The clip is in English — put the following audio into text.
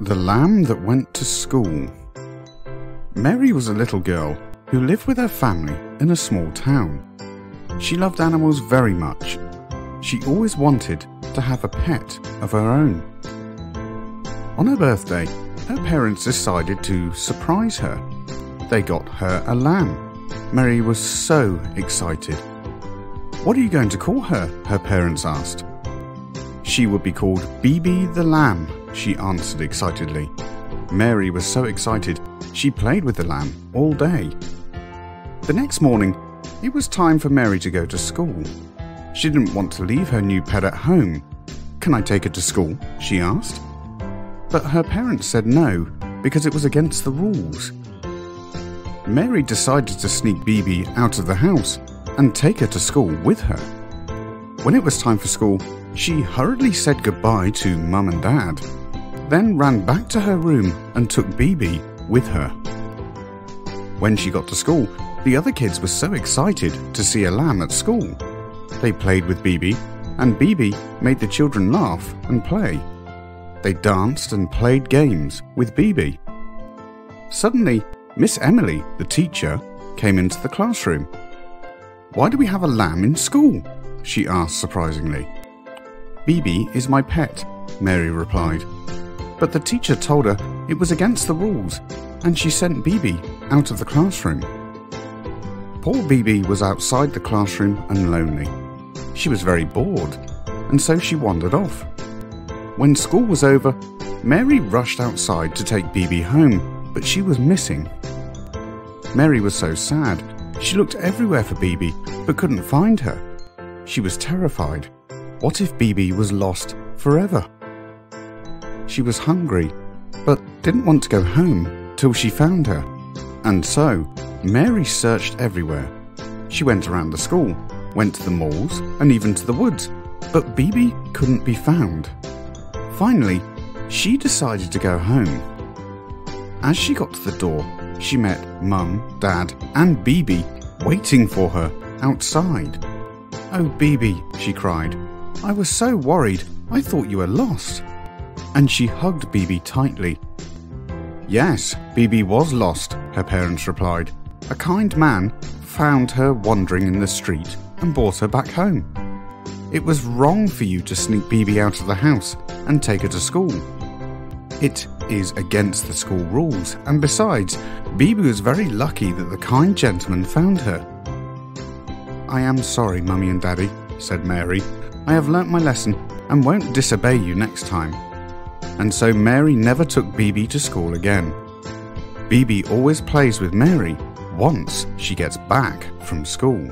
The Lamb That Went to School. Mary was a little girl who lived with her family in a small town. She loved animals very much. She always wanted to have a pet of her own. On her birthday, her parents decided to surprise her. They got her a lamb. Mary was so excited. "What are you going to call her?" her parents asked. "She would be called Bibi the Lamb," she answered excitedly. Mary was so excited, she played with the lamb all day. The next morning, it was time for Mary to go to school. She didn't want to leave her new pet at home. "Can I take her to school?" she asked. But her parents said no, because it was against the rules. Mary decided to sneak Bibi out of the house and take her to school with her. When it was time for school, she hurriedly said goodbye to Mum and Dad, then ran back to her room and took Bibi with her. When she got to school, the other kids were so excited to see a lamb at school. They played with Bibi, and Bibi made the children laugh and play. They danced and played games with Bibi. Suddenly, Miss Emily, the teacher, came into the classroom. "Why do we have a lamb in school?" she asked surprisingly. "Bibi is my pet," Mary replied. But the teacher told her it was against the rules, and she sent Bibi out of the classroom. Poor Bibi was outside the classroom and lonely. She was very bored, and so she wandered off. When school was over, Mary rushed outside to take Bibi home, but she was missing. Mary was so sad. She looked everywhere for Bibi, but couldn't find her. She was terrified. What if Bibi was lost forever? She was hungry, but didn't want to go home till she found her. And so, Mary searched everywhere. She went around the school, went to the malls, and even to the woods, but Bibi couldn't be found. Finally, she decided to go home. As she got to the door, she met Mum, Dad, and Bibi waiting for her outside. "Oh, Bibi," she cried, "I was so worried, I thought you were lost." And she hugged Bibi tightly. "Yes, Bibi was lost," her parents replied. "A kind man found her wandering in the street and brought her back home. It was wrong for you to sneak Bibi out of the house and take her to school. It is against the school rules, and besides, Bibi was very lucky that the kind gentleman found her." "I am sorry, Mummy and Daddy," said Mary. "I have learnt my lesson and won't disobey you next time." And so Mary never took Bibi to school again. Bibi always plays with Mary once she gets back from school.